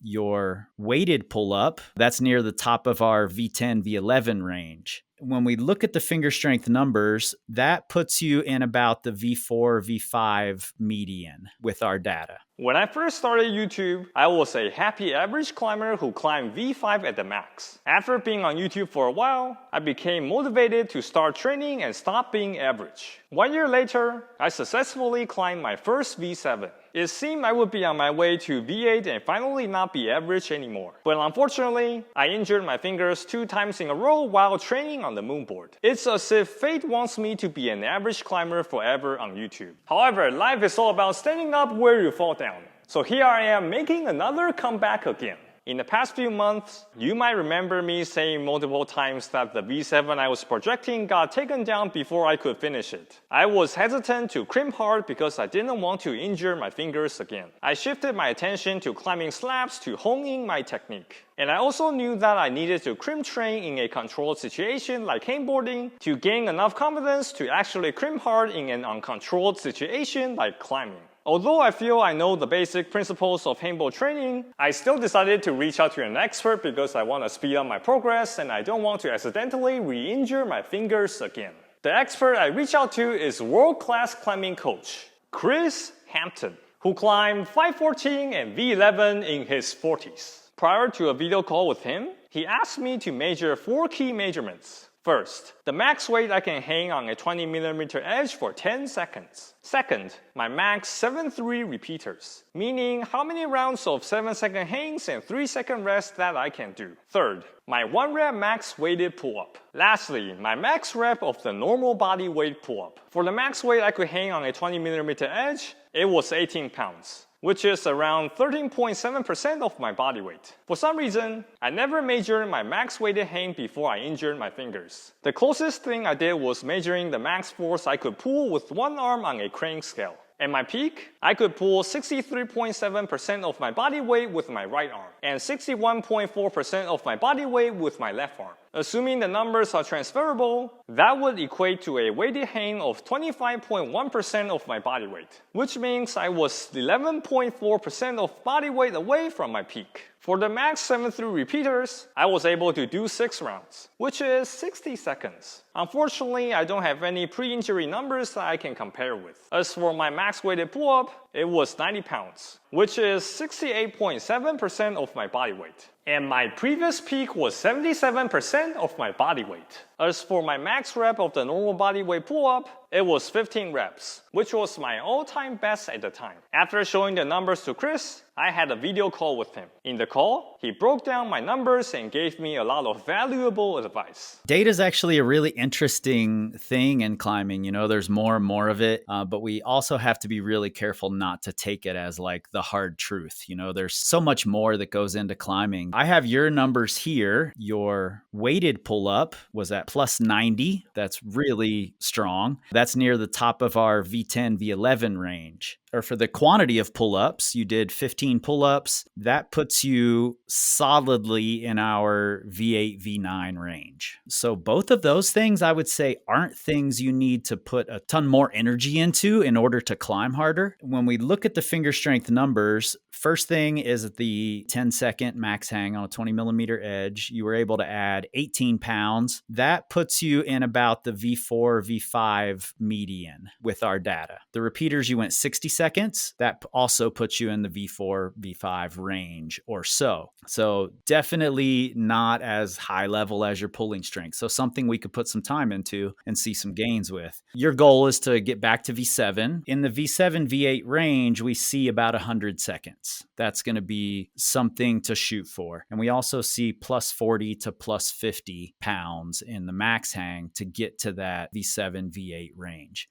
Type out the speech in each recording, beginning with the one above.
your weighted pull-up, that's near the top of our V10, V11 range. When we look at the finger strength numbers, that puts you in about the V4, V5 median with our data. When I first started YouTube, I was a happy average climber who climbed V5 at the max. After being on YouTube for a while, I became motivated to start training and stop being average. 1 year later, I successfully climbed my first V7. It seemed I would be on my way to V8 and finally not be average anymore. But unfortunately, I injured my fingers 2 times in a row while training on the moonboard. It's as if fate wants me to be an average climber forever on YouTube. However, life is all about standing up where you fall down. So here I am making another comeback again. In the past few months, you might remember me saying multiple times that the V7 I was projecting got taken down before I could finish it. I was hesitant to crimp hard because I didn't want to injure my fingers again. I shifted my attention to climbing slabs to hone in my technique. And I also knew that I needed to crimp train in a controlled situation like hangboarding to gain enough confidence to actually crimp hard in an uncontrolled situation like climbing. Although I feel I know the basic principles of hangboard training, I still decided to reach out to an expert because I want to speed up my progress and I don't want to accidentally re-injure my fingers again. The expert I reached out to is world-class climbing coach, Kris Hampton, who climbed 514 and V11 in his 40s. Prior to a video call with him, he asked me to measure 4 key measurements. First, the max weight I can hang on a 20mm edge for 10 seconds. Second, my max 7-3 repeaters, meaning how many rounds of 7-second hangs and 3-second rest that I can do. Third, my 1 rep max weighted pull-up. Lastly, my max rep of the normal body weight pull-up. For the max weight I could hang on a 20mm edge, it was 18 pounds. Which is around 13.7% of my body weight. For some reason, I never measured my max weighted hang before I injured my fingers. The closest thing I did was measuring the max force I could pull with one arm on a crane scale. At my peak, I could pull 63.7% of my body weight with my right arm and 61.4% of my body weight with my left arm. Assuming the numbers are transferable, that would equate to a weighted hang of 25.1% of my body weight, which means I was 11.4% of body weight away from my peak. For the max 7-3 repeaters, I was able to do 6 rounds, which is 60 seconds. Unfortunately, I don't have any pre-injury numbers that I can compare with. As for my max weighted pull-up, it was 90 pounds, which is 68.7% of my body weight. And my previous peak was 77% of my body weight. As for my max rep of the normal body weight pull-up, it was 15 reps, which was my all-time best at the time. After showing the numbers to Kris, I had a video call with him. In the call, he broke down my numbers and gave me a lot of valuable advice. Data is actually a really interesting thing in climbing. You know, there's more and more of it, but we also have to be really careful not to take it as like the hard truth. You know, there's so much more that goes into climbing. I have your numbers here. Your weighted pull-up was at plus 90. That's really strong. That's near the top of our V10, V11 range. Or for the quantity of pull-ups, you did 15 pull-ups. That puts you solidly in our V8, V9 range. So both of those things, I would say, aren't things you need to put a ton more energy into in order to climb harder. When we look at the finger strength numbers, first thing is the 10-second max hang on a 20mm edge. You were able to add 18 pounds. That puts you in about the V4, V5 median with our data. The repeaters, you went 60 seconds. That also puts you in the V4, V5 range or so. So definitely not as high level as your pulling strength. So something we could put some time into and see some gains with. Your goal is to get back to V7. In the V7, V8 range, we see about 100 seconds. That's going to be something to shoot for. And we also see plus 40 to plus 50 pounds in the max hang to get to that V7, V8 range.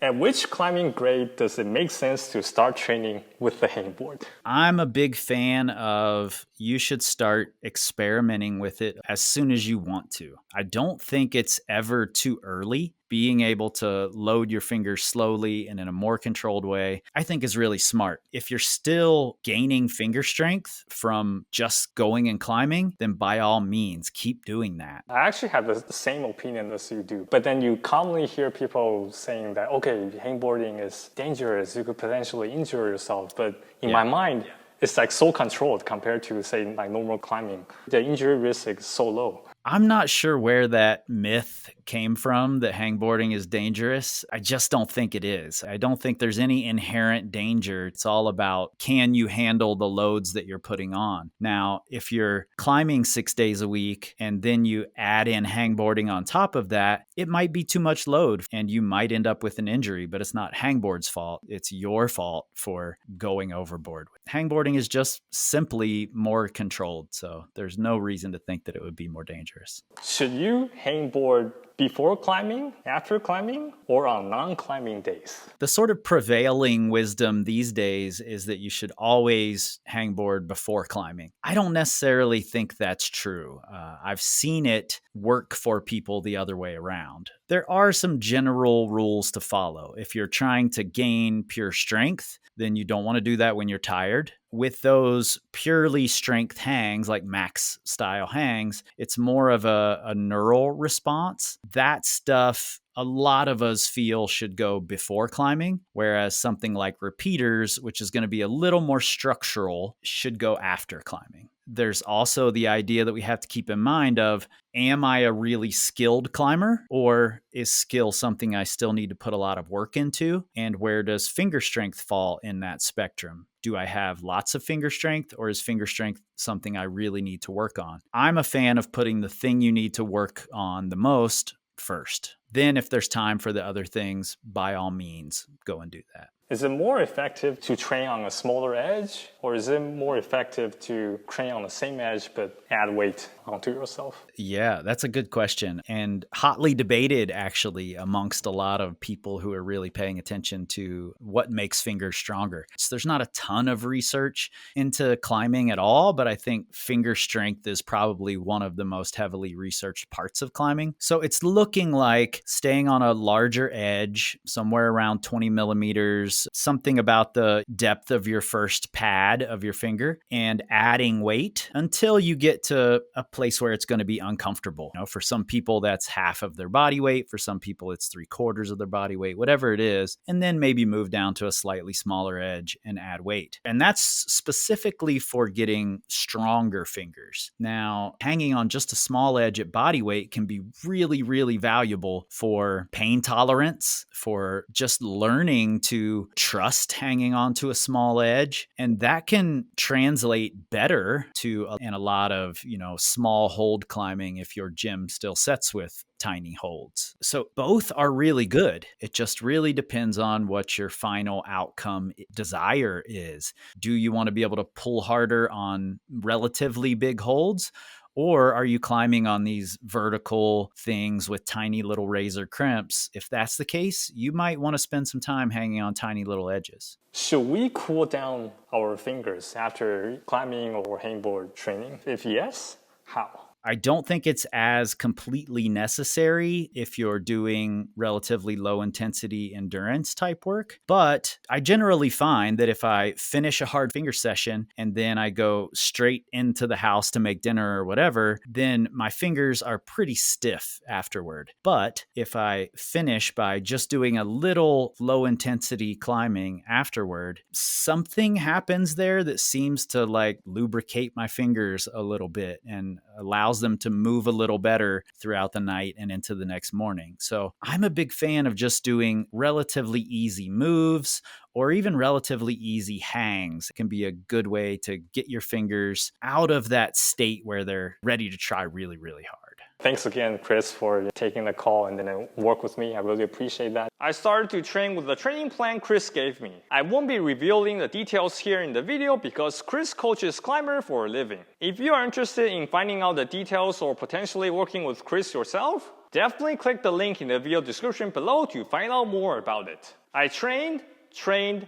At which climbing grade does it make sense to start training with the hangboard? I'm a big fan of you should start experimenting with it as soon as you want to. I don't think it's ever too early. Being able to load your fingers slowly and in a more controlled way, I think is really smart. If you're still gaining finger strength from just going and climbing, then by all means, keep doing that. I actually have the same opinion as you do. But then you commonly hear people saying that, okay, hangboarding is dangerous. You could potentially injure yourself. But in my mind, It's like so controlled compared to, say, like normal climbing. The injury risk is so low. I'm not sure where that myth came from that hangboarding is dangerous. I just don't think it is. I don't think there's any inherent danger. It's all about, can you handle the loads that you're putting on? Now, if you're climbing 6 days a week and then you add in hangboarding on top of that, it might be too much load and you might end up with an injury, but it's not hangboard's fault. It's your fault for going overboard. Hangboarding is just simply more controlled. So there's no reason to think that it would be more dangerous. Should you hangboard before climbing, after climbing, or on non-climbing days? The sort of prevailing wisdom these days is that you should always hangboard before climbing. I don't necessarily think that's true. I've seen it work for people the other way around. There are some general rules to follow. If you're trying to gain pure strength, then you don't want to do that when you're tired. With those purely strength hangs, like max style hangs, it's more of a neural response. That stuff, a lot of us feel should go before climbing, whereas something like repeaters, which is going to be a little more structural, should go after climbing. There's also the idea that we have to keep in mind of, am I a really skilled climber, or is skill something I still need to put a lot of work into? And where does finger strength fall in that spectrum? Do I have lots of finger strength, or is finger strength something I really need to work on? I'm a fan of putting the thing you need to work on the most first. Then if there's time for the other things, by all means, go and do that. Is it more effective to train on a smaller edge, or is it more effective to train on the same edge but add weight onto yourself? Yeah, that's a good question, and hotly debated actually amongst a lot of people who are really paying attention to what makes fingers stronger. So there's not a ton of research into climbing at all, but I think finger strength is probably one of the most heavily researched parts of climbing. So it's looking like staying on a larger edge, somewhere around 20 millimeters, something about the depth of your first pad of your finger, and adding weight until you get to a place where it's going to be uncomfortable. You know, for some people, that's half of their body weight. For some people, it's 3/4 of their body weight, whatever it is. And then maybe move down to a slightly smaller edge and add weight. And that's specifically for getting stronger fingers. Now, hanging on just a small edge at body weight can be really, really valuable for pain tolerance, for just learning to trust hanging onto a small edge. And that can translate better to in a lot of, small hold climbing if your gym still sets with tiny holds. So both are really good. It just really depends on what your final outcome desire is. Do you want to be able to pull harder on relatively big holds? Or are you climbing on these vertical things with tiny little razor crimps? If that's the case, you might want to spend some time hanging on tiny little edges. Should we cool down our fingers after climbing or hangboard training? If yes, how? I don't think it's as completely necessary if you're doing relatively low intensity endurance type work. But I generally find that if I finish a hard finger session and then I go straight into the house to make dinner or whatever, then my fingers are pretty stiff afterward. But if I finish by just doing a little low intensity climbing afterward, something happens there that seems to like lubricate my fingers a little bit and allows them to move a little better throughout the night and into the next morning. So I'm a big fan of just doing relatively easy moves or even relatively easy hangs. It can be a good way to get your fingers out of that state where they're ready to try really, really hard. Thanks again, Kris, for taking the call and then work with me. I really appreciate that. I started to train with the training plan Kris gave me. I won't be revealing the details here in the video because Kris coaches climbers for a living. If you are interested in finding out the details or potentially working with Kris yourself, definitely click the link in the video description below to find out more about it. I trained,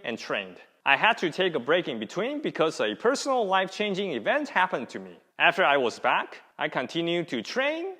and trained. I had to take a break in between because a personal life-changing event happened to me. After I was back, I continued to train,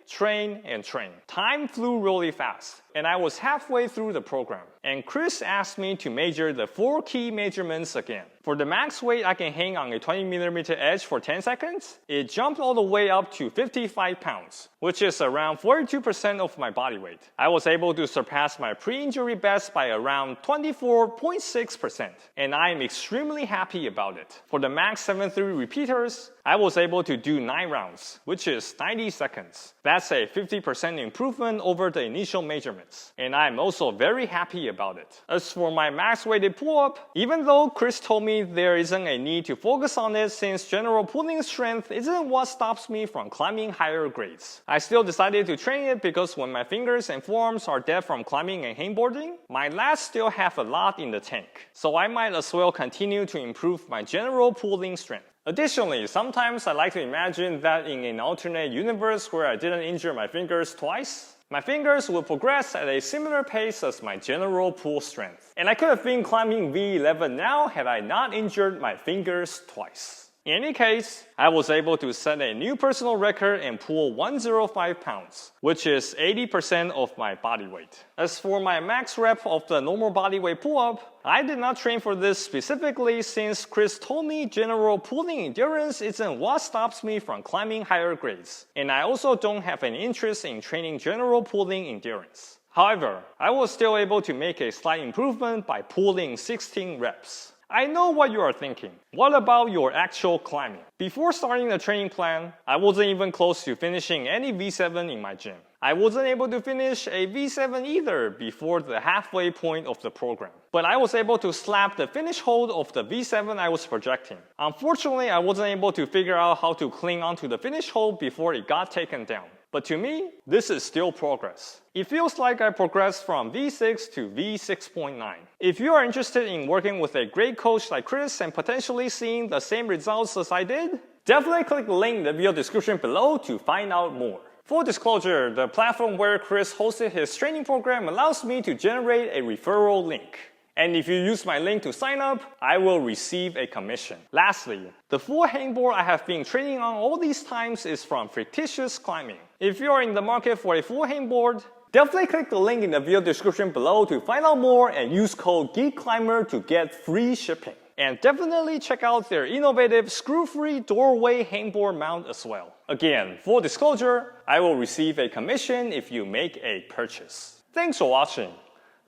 and train. Time flew really fast, and I was halfway through the program. And Kris asked me to measure the 4 key measurements again. For the max weight I can hang on a 20mm edge for 10 seconds, it jumped all the way up to 55 pounds, which is around 42% of my body weight. I was able to surpass my pre-injury best by around 24.6%, and I am extremely happy about it. For the max 7-3 repeaters, I was able to do 9 rounds, which is 90 seconds. That's a 50% improvement over the initial measurements, and I'm also very happy about it. As for my max weighted pull-up, even though Kris told me there isn't a need to focus on it since general pulling strength isn't what stops me from climbing higher grades, I still decided to train it because when my fingers and forearms are dead from climbing and hangboarding, my lats still have a lot in the tank, so I might as well continue to improve my general pulling strength. Additionally, sometimes I like to imagine that in an alternate universe where I didn't injure my fingers twice, my fingers will progress at a similar pace as my general pull strength. And I could have been climbing V11 now had I not injured my fingers twice. In any case, I was able to set a new personal record and pull 105 pounds, which is 80% of my body weight. As for my max rep of the normal body weight pull-up, I did not train for this specifically since Kris told me general pulling endurance isn't what stops me from climbing higher grades, and I also don't have an interest in training general pulling endurance. However, I was still able to make a slight improvement by pulling 16 reps. I know what you are thinking. What about your actual climbing? Before starting the training plan, I wasn't even close to finishing any V7 in my gym. I wasn't able to finish a V7 either before the halfway point of the program. But I was able to slap the finish hold of the V7 I was projecting. Unfortunately, I wasn't able to figure out how to cling onto the finish hold before it got taken down. But to me, this is still progress. It feels like I progressed from V6 to V6.9. If you are interested in working with a great coach like Kris and potentially seeing the same results as I did, definitely click the link in the video description below to find out more. Full disclosure, the platform where Kris hosted his training program allows me to generate a referral link. And if you use my link to sign up, I will receive a commission. Lastly, the full hangboard I have been training on all these times is from Fictitious Climbing. If you are in the market for a full hangboard, definitely click the link in the video description below to find out more and use code GeekClimber to get free shipping. And definitely check out their innovative screw-free doorway hangboard mount as well. Again, full disclosure, I will receive a commission if you make a purchase. Thanks for watching.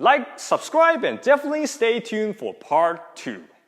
Like, subscribe, and definitely stay tuned for part 2.